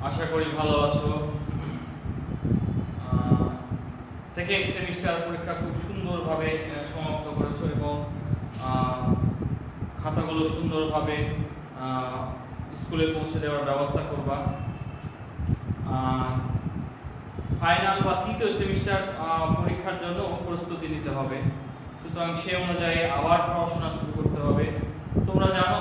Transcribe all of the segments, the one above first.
আশা করি ভালো আছো। সেকেন্ড সেমিস্টার পরীক্ষা খুব সুন্দরভাবে সমাপ্ত করেছো এবং খাতাগুলো সুন্দরভাবে স্কুলে পৌঁছে দেওয়ার ব্যবস্থা করবা। ফাইনাল বা তৃতীয় সেমিস্টার পরীক্ষার জন্য প্রস্তুতি নিতে হবে, সুতরাং সে অনুযায়ী আবার পড়াশোনা শুরু করতে হবে। তোমরা জানো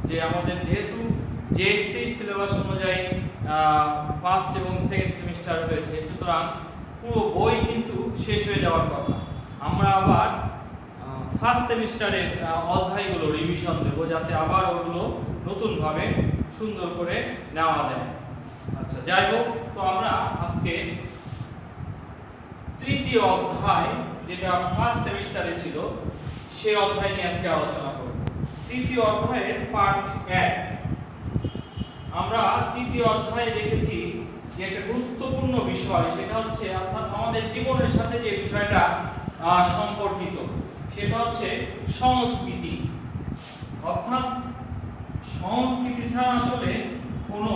যে আমাদের যেহেতু জেএসসি সিলেবাস অনুযায়ী ফার্স্ট এবং সেকেন্ড সেমিস্টার হয়েছে, সুতরাং পুরো বই কিন্তু শেষ হয়ে যাওয়ার কথা। আমরা আবার ফার্স্ট সেমিস্টারের অধ্যায়গুলো রিভিশন দেব, যাতে আবার ওগুলো নতুনভাবে সুন্দর করে নেওয়া যায়। আচ্ছা, যাই হোক, তো আমরা আজকে তৃতীয় অধ্যায়, যেটা ফার্স্ট সেমিস্টারে ছিল, সেই অধ্যায় নিয়ে আজকে আলোচনা করব। তৃতীয় অধ্যায়ের পার্ট 1। আমরা তৃতীয় অধ্যায়ে দেখেছি যে একটা গুরুত্বপূর্ণ বিষয়, সেটা হচ্ছে অর্থাৎ আমাদের জীবনের সাথে যে বিষয়টা সম্পর্কিত, সেটা হচ্ছে সংস্কৃতি। অর্থাৎ সংস্কৃতি ছাড়া আসলে কোনো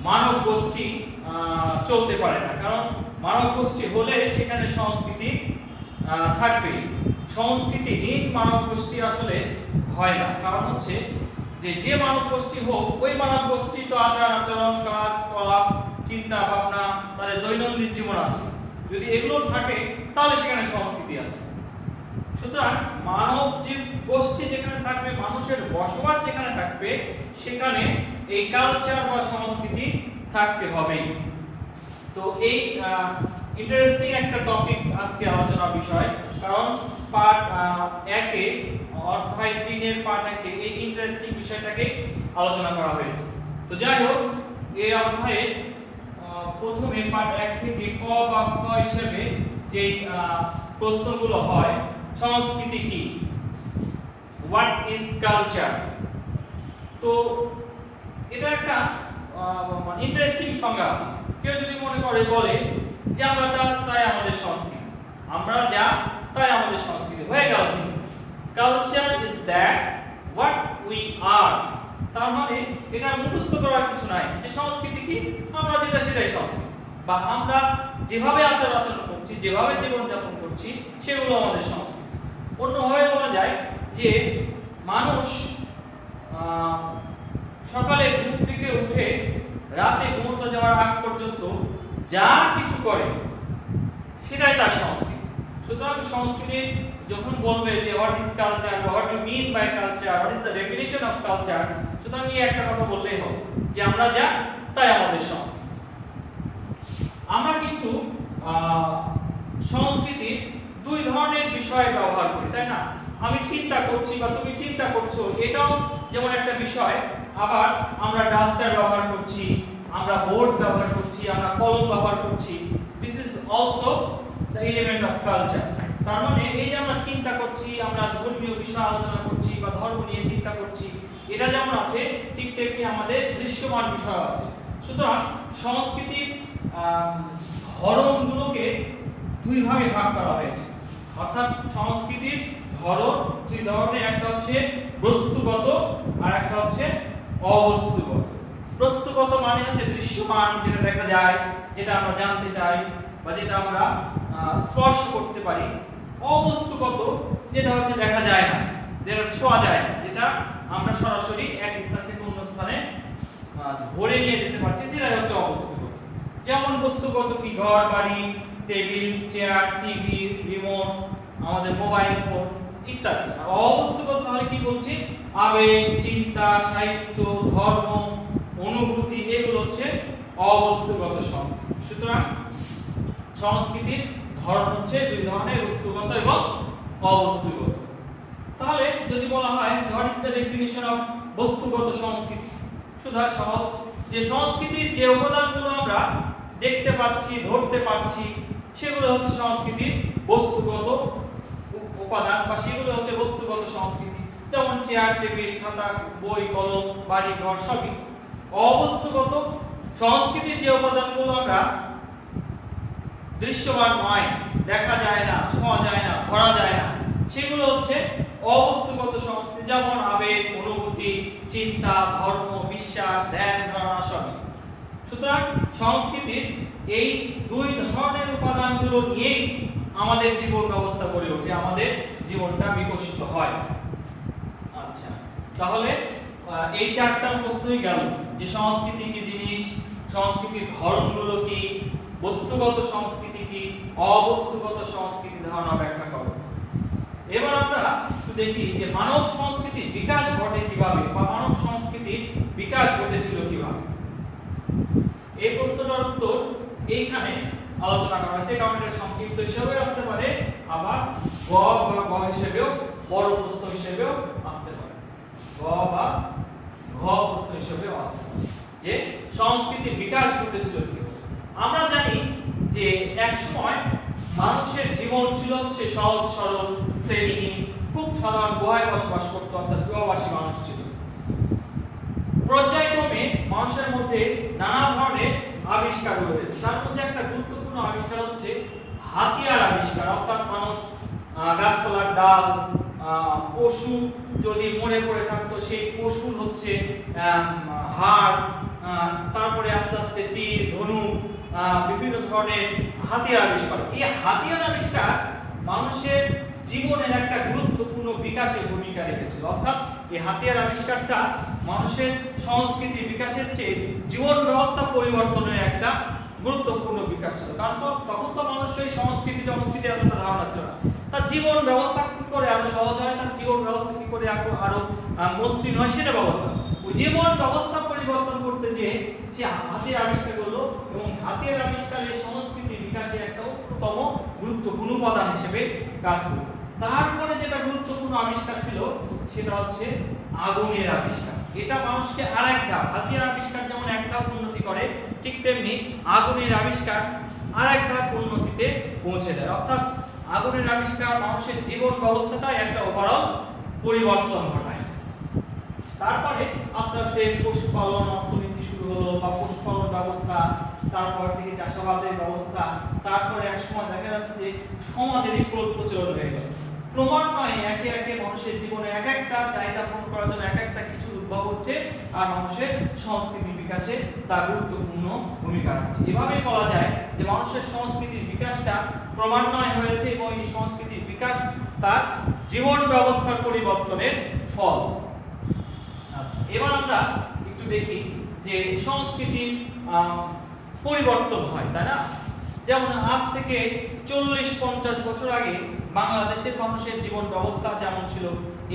মানব গোষ্ঠী চলতে পারে না, কারণ মানব গোষ্ঠী হলে সেখানে সংস্কৃতি থাকবে। সংস্কৃতিহীন মানব গোষ্ঠী আসলে হয় না, কারণ হচ্ছে যে মানব গোষ্ঠী হোক, ওই মানব গোষ্ঠী তো আচার আচরণ, কাজ কলাপ, চিন্তা ভাবনা, তাদের দৈনন্দিন জীবন আছে। যদি এগুলো থাকে তাহলে সেখানে সংস্কৃতি আছে। সুতরাং মানব যে গোষ্ঠী যেখানে থাকবে, মানুষের বসবাস যেখানে থাকবে, সেখানে এই কালচার বা সংস্কৃতি থাকতে হবে। তো এই ইন্টারেস্টিং একটা টপিকস আজকে আলোচনা বিষয়, কারণ পার্ট 1 এ অধ্যায় 3 এর পার্ট 1 এ এই ইন্টারেস্টিং বিষয়টাকে আলোচনা করা হয়েছে। তো যাই হোক, এই অধ্যায়ে প্রথমে পার্ট 1 থেকে ক বা খ হিসেবে যে প্রশ্নগুলো হয়, সংস্কৃতি কি, হোয়াট ইজ কালচার। তো এটা একটা ইন্টারেস্টিং সংজ্ঞা আছে। কেউ যদি মনে করে বলে যে আমরা তাই আমাদের সংস্কৃতি, আমরা যা তাই আমাদের সংস্কৃতি হয়ে গেল। কিন্তু culture is that what we are. তার মানে এটা মুখস্থ করার কিছু নাই যে সংস্কৃতি কি, আমরা যেটা সেটাই সংস্কৃতি, বা আমরা যেভাবে আচার আচরণ করছি, যেভাবে জীবন যাপন করছি, সেগুলো আমাদের সংস্কৃতি। অন্যভাবে বলা যায় যে মানুষ সকালে ঘুম থেকে উঠে রাতে ঘুমোতে যাওয়ার আগ পর্যন্ত যা কিছু করে সেটাই তার সংস্কৃতি। সুতরাং সংস্কৃতি যখন বলবে যে what is culture, what you mean by culture, what is the definition of culture, সুতরাং এই একটা কথা বললেই হবে যে আমরা যা তাই আমাদের সংস্কৃতি। আমরা কিন্তু সংস্কৃতির দুই ধরনের বিষয় ব্যবহার করি, তাই না? আমি চিন্তা করছি বা তুমি চিন্তা করছো, এটাও যেমন একটা বিষয়। আবার আমরা ডাস্টার ব্যবহার করছি, আমরা বোর্ড ব্যবহার করছি, আমরা কলম ব্যবহার করছি। This is also the element of culture. তার মানে এই যে আমরা চিন্তা করছি, আমরা ধর্মীয় বিষয় আলোচনা করছি বা ধর্ম নিয়ে চিন্তা করছি, এটা যেমন আছে, ঠিক তেমনি আমাদের দৃশ্যমান বিষয় আছে। সুতরাং সংস্কৃতির ধরনগুলোকে দুই ভাগে ভাগ করা হয়েছে। অর্থাৎ সংস্কৃতির ধরন দুই ধরনের, একটা হচ্ছে বস্তুগত আর একটা হচ্ছে অবস্তুগত। বস্তুগত মানে হচ্ছে দৃশ্যমান, যেটা দেখা যায়, যেটা আমরা জানতে চাই বা যেটা আমরা স্পর্শ করতে পারি। অবস্তুগত যেটা হচ্ছে দেখা যায় না, যেটা ছোঁয়া যায় না, যেটা আমরা সরাসরি এক স্থান থেকে অন্য স্থানে ধরে নিয়ে যেতে পারছি, যেটাই হচ্ছে অবস্তুগত। যেমন বস্তুগত কি, ঘর বাড়ি, টেবিল চেয়ার, টিভি, রিমোট, আমাদের মোবাইল ফোন ইত্যাদি। আর অবস্তুগত তাহলে কি বলছি, আবেগ, চিন্তা, সাহিত্য, ধর্ম, অনুভূতি, এগুলো হচ্ছে অবস্তুগত সংস্কৃতি। সুতরাং সংস্কৃতির ধরন হচ্ছে দুই ধরনের, বস্তুগত এবং অবস্তুগত। তাহলে যদি বলা হয় what is the definition of বস্তুগত সংস্কৃতি, সুতরাং সহজ, যে সংস্কৃতির যে উপাদানগুলো আমরা দেখতে পাচ্ছি, ধরতে পাচ্ছি, সেগুলো হচ্ছে সংস্কৃতির বস্তুগত উপাদান, বা সেগুলো হচ্ছে বস্তুগত সংস্কৃতি। যেমন চেয়ার, টেবিল, খাতা, বই, কলম, বাড়ি ঘর সবই। অবস্তুগত সংস্কৃতির যে উপাদানগুলো আমরা দৃশ্যমান নয়, দেখা যায় না, ছোঁয়া যায় না, ধরা যায় না, সেগুলো হচ্ছে অবস্তুগত সংস্কৃতি। যেমন আবেগ, অনুভূতি, চিন্তা, ধর্ম, বিশ্বাস, ধ্যান, ধারণা সবই। সুতরাং সংস্কৃতির এই দুই ধরনের উপাদানগুলো নিয়েই আমাদের জীবন ব্যবস্থা গড়ে ওঠে, আমাদের জীবনটা বিকশিত হয়। আচ্ছা, তাহলে এই চারটা প্রশ্নই গেল যে সংস্কৃতি কি জিনিস, সংস্কৃতির ধরনগুলো কি, বস্তুগত সংস্কৃতি কি, অবস্তুগত সংস্কৃতি ধারণা ব্যাখ্যা করো। এবার আমরা একটু দেখি যে মানব সংস্কৃতির বিকাশ ঘটে কিভাবে, বা মানব সংস্কৃতির বিকাশ ঘটেছিল কিভাবে। এই প্রশ্নটার উত্তর এইখানে আলোচনা করা হয়েছে, কারণ এটা সংক্ষিপ্ত হিসেবে আসতে পারে, আবার গ বা গ হিসেবেও বড় প্রশ্ন হিসেবেও আসতে পারে, গ বা ঘ প্রশ্ন হিসেবেও আসতে পারে যে সংস্কৃতির বিকাশ ঘটেছিল কিভাবে। আমরা জানি যে এক সময় মানুষের জীবন ছিল হচ্ছে সহজ সরল শ্রেণীহীন, খুব সাধারণ গুহায় বসবাস করত, অর্থাৎ গৃহবাসী মানুষ ছিল। পর্যায়ক্রমে মানুষের মধ্যে নানা ধরনের আবিষ্কার হয়েছে, তার মধ্যে একটা গুরুত্বপূর্ণ আবিষ্কার হচ্ছে হাতিয়ার আবিষ্কার, অর্থাৎ মানুষ গাছপালার ডাল, পশু যদি মরে পড়ে থাকতো সেই পশুর হচ্ছে হাড়, তারপরে আস্তে আস্তে তীর, ধনুক, বিভিন্ন ধরনের হাতিয়ার আবিষ্কার। এই হাতিয়ার আবিষ্কার মানুষের জীবনের একটা গুরুত্বপূর্ণ বিকাশে ভূমিকা রেখেছিল, অর্থাৎ এই হাতিয়ার আবিষ্কারটা মানুষের সংস্কৃতি বিকাশের চেয়ে জীবন ব্যবস্থা পরিবর্তনের একটা গুরুত্বপূর্ণ বিকাশ ছিল। কারণ তখন তো মানুষের সংস্কৃতি এতটা ধারণা ছিল না, তার জীবন ব্যবস্থা কি করে আরো সহজ হয়, তার জীবন ব্যবস্থা কি করে আরো মসৃণ হয় সেটা ব্যবস্থা, ওই জীবন ব্যবস্থা পরিবর্তন করতে যে সে হাতিয়ার আবিষ্কার করলো, এবং হাতিয়ার আবিষ্কারের সংস্কৃতি বিকাশের একটা অন্যতম গুরুত্বপূর্ণ উপাদান হিসেবে কাজ করলো। তারপরে যেটা গুরুত্বপূর্ণ আবিষ্কার ছিল সেটা হচ্ছে আগুনের আবিষ্কার। এটা মানুষকে আরেক ধাপ, হাতিয়ার আবিষ্কার যেমন এক ধাপ উন্নতি করে, ঠিক তেমনি আগুনের আবিষ্কার আরেক ধাপ উন্নতিতে পৌঁছে দেয়, অর্থাৎ আগুনের আবিষ্কার মানুষের জীবন ব্যবস্থাটা একটা ওভারঅল পরিবর্তন ঘটায়। তারপরে আস্তে আস্তে পশুপালন অর্থনীতি শুরু হলো, বা পশুপালন ব্যবস্থা, তারপর থেকে চাষাবাদের ব্যবস্থা, তারপরে এক সময় দেখা যাচ্ছে যে সমাজেরই প্রচলন হয়ে গেল। ক্রমান্বয়ে একে একে মানুষের জীবনে এক একটা চাহিদা পূরণ করার জন্য এক একটা কিছু উদ্ভব হচ্ছে, আর মানুষের সংস্কৃতি বিকাশে তা গুরুত্বপূর্ণ ভূমিকা রাখছে। এভাবেই বলা যায় যে মানুষের সংস্কৃতির বিকাশটা ক্রমান্বয়ে হয়েছে, এবং এই সংস্কৃতির বিকাশ তার জীবন ব্যবস্থার পরিবর্তনের ফল। আচ্ছা, এবার আমরা একটু দেখি যে সংস্কৃতির পরিবর্তন হয়, তাই না? যেমন আজ থেকে 40-50 বছর আগে বাংলাদেশের মানুষের জীবন ব্যবস্থা যেমন ছিল,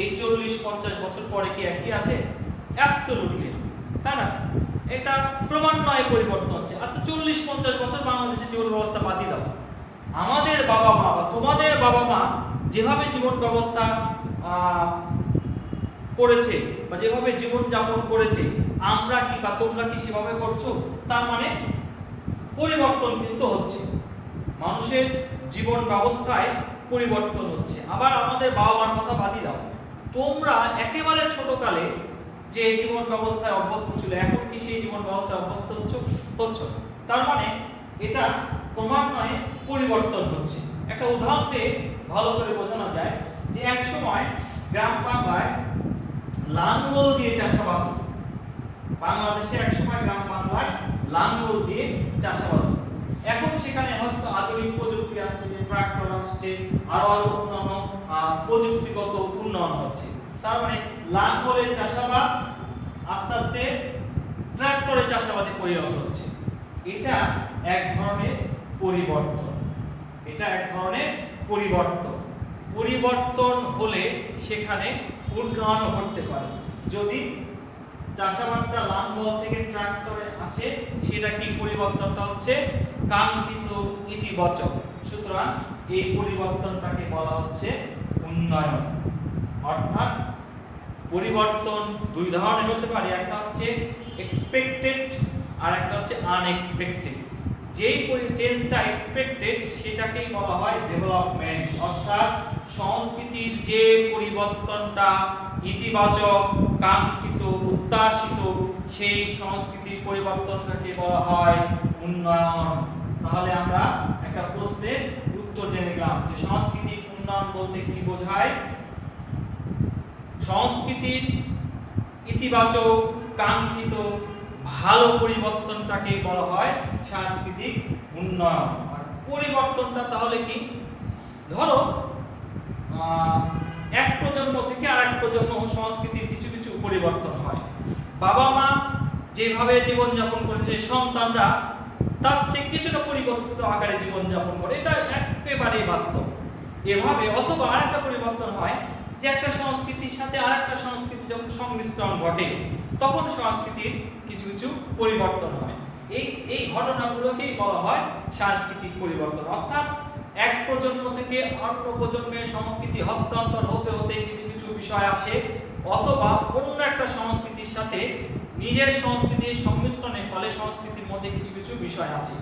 এই 40-50 বছর পরে কি একই আছে? অ্যাবসলিউটলি, তাই না? এটা ক্রমান্বয়ে পরিবর্তন হচ্ছে। আচ্ছা, 40-50 বছর বাংলাদেশের জীবন ব্যবস্থা বাদ দাও, আমাদের বাবা মা বা তোমাদের বাবা মা যেভাবে জীবন ব্যবস্থা করেছে বা যেভাবে জীবন যাপন করেছে, আমরা কি বা তোমরা কি সেভাবে করছো? তার মানে পরিবর্তন কিন্তু হচ্ছে, মানুষের জীবন ব্যবস্থায় পরিবর্তন হচ্ছে। আবার আমাদের বাবা মার কথা বাদই দাও, তোমরা একেবারে ছোটকালে যে জীবন ব্যবস্থায় অভ্যস্ত ছিল, এখন কি সেই জীবন ব্যবস্থায় অভ্যস্ত হচ্ছ? তার মানে এটা ক্রমান্বয়ে পরিবর্তন হচ্ছে। একটা উদাহরণ দিয়ে ভালো করে বোঝানো যায় যে এক সময় গ্রাম বাংলায় লাঙ্গল দিয়ে চাষাবাদ হতো। বাংলাদেশে এক সময় গ্রাম বাংলায় লাঙ্গল দিয়ে চাষাবাদ হতো। এখন সেখানে হয়তো আধুনিক প্রযুক্তি আসছে, ট্রাক্টর আসছে, আরো অন্যান্য প্রযুক্তিগত উন্নয়ন হচ্ছে। তার মানে লাঙ্গলের চাষাবাদ আস্তে আস্তে ট্রাক্টরের চাষাবাদে পরিণত হচ্ছে। এটা এক ধরনের পরিবর্তন, পরিবর্তন হলে সেখানে উন্নয়ন ঘটতে পারে। যদি চাষাবাদটা লাঙ্গল থেকে ট্রাক্টরে আসে, সেটা কি পরিবর্তনটা হচ্ছে কাঙ্ক্ষিত ইতিবাচক। সুতরাং এই পরিবর্তনটাকে বলা হচ্ছে উন্নয়ন। অর্থাৎ পরিবর্তন দুই ধরনের হতে পারে, একটা হচ্ছে এক্সপেক্টেড আর একটা হচ্ছে আনএক্সপেক্টেড। যেই চেঞ্জটা এক্সপেক্টেড সেটাকেই বলা হয় ডেভেলপমেন্ট, অর্থাৎ সংস্কৃতির যে পরিবর্তনটা ইতিবাচক, কাঙ্ক্ষিত, উদ্ভাসিত, সেই সংস্কৃতির পরিবর্তনটাকে বলা হয় উন্নয়ন। তাহলে আমরা একটা প্রশ্নের উত্তর জেনে গেলাম যে সংস্কৃতির উন্নয়ন বলতে কি বোঝায়। সংস্কৃতির ইতিবাচক, কাঙ্ক্ষিত, ভালো পরিবর্তনটাকেই বলা হয় সাংস্কৃতিক উন্নয়ন। আর পরিবর্তনটা তাহলে কি? ধরো এক প্রজন্ম থেকে আরেক প্রজন্ম সংস্কৃতির কিছু কিছু পরিবর্তন হয়। বাবা মা যেভাবে জীবনযাপন করেছে সন্তানরা তার চেয়ে কিছুটা পরিবর্তিত আকারে জীবনযাপন করে, এটা একেবারেই বাস্তব। এভাবে অথবা আরেকটা পরিবর্তন হয় যে একটা সংস্কৃতির সাথে আরেকটা সংস্কৃতি যখন সংমিশ্রণ ঘটে তখন সংস্কৃতির কিছু কিছু পরিবর্তন হয়। এই ঘটনাগুলোকেই বলা হয় সাংস্কৃতিক পরিবর্তন। অর্থাৎ এক প্রজন্ম থেকে অন্য প্রজন্মে সংস্কৃতি হস্তান্তর হতে হতে কিছু কিছু বিষয় আসে, অথবা অন্য একটা সংস্কৃতির সাথে নিজের সংস্কৃতির সংমিশ্রণের ফলে সংস্কৃতির মধ্যে কিছু কিছু বিষয় আছে।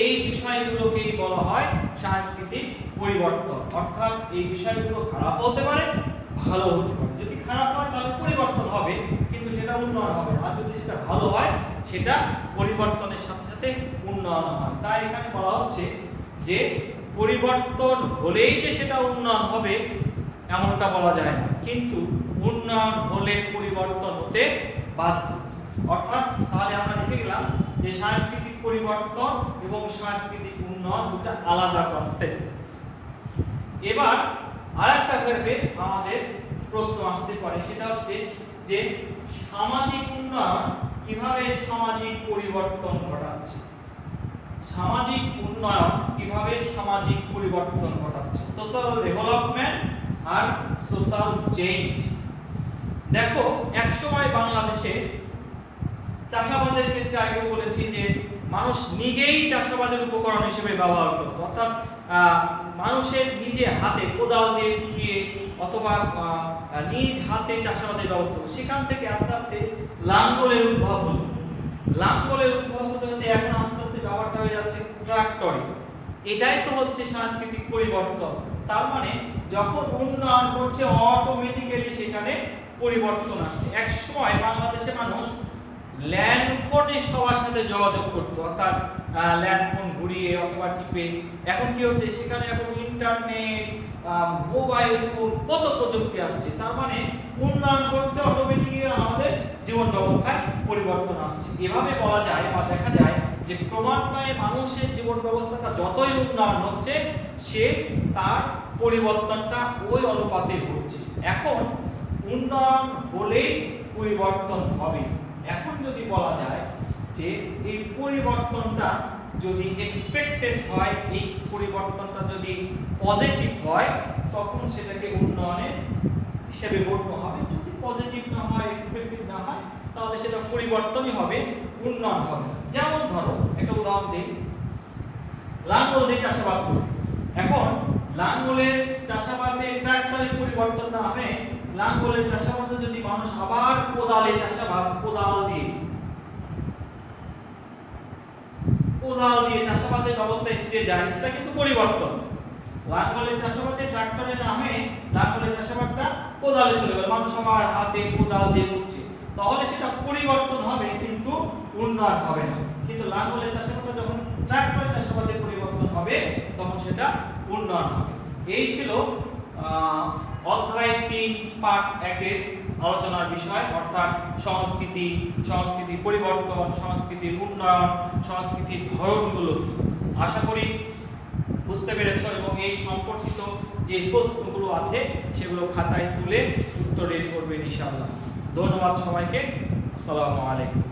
এই বিষয়গুলোকেই বলা হয় সাংস্কৃতিক পরিবর্তন। অর্থাৎ এই বিষয়গুলো খারাপ হতে পারে, ভালো হতে পারে। যদি খারাপ হয় তাহলে পরিবর্তন হবে, কিন্তু সেটা উন্নয়ন হবে না। আর যদি সেটা ভালো হয় সেটা পরিবর্তনের সাথে সাথে উন্নয়ন হয়। তাই এখানে বলা হচ্ছে যে পরিবর্তন হলেই যে সেটা উন্নয়ন হবে এমনটা বলা যায় না, কিন্তু উন্নয়ন হলে পরিবর্তন হতে বাধ্য। অর্থাৎ তাহলে আমরা দেখে গেলাম যে সাংস্কৃতিক পরিবর্তন এবং সাংস্কৃতিক উন্নয়ন দুটো আলাদা কনসেপ্ট। এবার আরেকটা ভেবে আমাদের প্রশ্ন আসতে পারে, সেটা হচ্ছে যে সামাজিক উন্নয়ন কিভাবে সামাজিক পরিবর্তন ঘটাচ্ছে। সামাজিক উন্নয়ন কিভাবে সামাজিক পরিবর্তন ঘটাচ্ছে, সোশ্যাল ডেভেলপমেন্ট আর সোশ্যাল চেঞ্জ। দেখো একসময় বাংলাদেশে চাষাবাদের ক্ষেত্রে আগে বলেছি যে মানুষ নিজেই চাষাবাদের উপকরণ হিসেবে ব্যবহার করত। অর্থাৎ মানুষের নিজে হাতে কোদাল দিয়ে অথবা নিজ হাতে চাষাবাদের ব্যবস্থা হতো। সেখান থেকে আস্তে আস্তে লাঙ্গলের উদ্ভব হলো। লাঙ্গলের উদ্ভব হতে হতে এখন আস্তে আস্তে ব্যবহারটা হয়ে যাচ্ছে ট্রাক্টরে। এটাই তো হচ্ছে সাংস্কৃতিক পরিবর্তন। তার মানে যখন উন্নয়ন ঘটছে অটোমেটিক্যালি সেখানে পরিবর্তন আসছে। এক সময় বাংলাদেশে মানুষ ল্যান্ডফোনে সবার সাথে যোগাযোগ করতো, অর্থাৎ ল্যান্ডফোন ঘুরিয়ে অথবা টিপে। এখন কি হচ্ছে, সেখানে এখন ইন্টারনেট, মোবাইল ফোন, কত প্রযুক্তি আসছে। তার মানে উন্নয়ন ঘটছে, অটোমেটিক্যালি আমাদের জীবন ব্যবস্থায় পরিবর্তন আসছে। এভাবে বলা যায় বা দেখা যায় যে ক্রমান্বয়ে মানুষের জীবন ব্যবস্থাটা যতই উন্নয়ন হচ্ছে সে তার পরিবর্তনটা ওই অনুপাতে হচ্ছে। এখন উন্নয়ন হলেই পরিবর্তন হবে। এখন যদি বলা যায় যে এই পরিবর্তনটা যদি এক্সপেক্টেড হয়, এই পরিবর্তনটা যদি পজিটিভ হয় তখন সেটাকে উন্নয়নের হিসেবে গণ্য হবে। যদি পজিটিভ না হয়, এক্সপেক্টেড না হয়, তাহলে সেটা পরিবর্তনই হবে, উন্নয়ন হবে। যেমন ধরো একটা উদাহরণ দিই, লাঙ্গল দিয়ে চাষাবাদ করি। এখন লাঙ্গলের চাষাবাদে ট্রাক্টরের পরিবর্তন না হয়ে লাঙ্গলের চাষাবাদে যদি মানুষ আবার কোদালে চাষাবাদ, কোদাল দিয়ে চাষাবাদের ব্যবস্থায় ফিরে যায়, সেটা কিন্তু পরিবর্তন। লাঙ্গলের চাষাবাদে ট্রাক্টরে না হয়ে লাঙ্গলের চাষাবাদটা কোদালে চলে গেল, মানুষ আবার হাতে কোদাল দিয়ে করছে, তাহলে সেটা পরিবর্তন হবে কিন্তু উন্নয়ন হবে না। কিন্তু লাঙ্গলের চাষাবাদে যখন ট্রাক্টরের চাষাবাদে পরিবর্তন হবে তখন সেটা উন্নয়ন হবে। এই ছিল অধ্যায় 3 পার্ট 1 এর আলোচনার বিষয়, অর্থাৎ সংস্কৃতি পরিবর্তন, সংস্কৃতির উন্নয়ন, সংস্কৃতির ধরনগুলো। আশা করি বুঝতে পেরেছ এবং এই সম্পর্কিত যে প্রশ্নগুলো আছে সেগুলো খাতায় তুলে উত্তর রেডি করবে ইনশাআল্লাহ। ধন্যবাদ সবাইকে। আসসালামু আলাইকুম।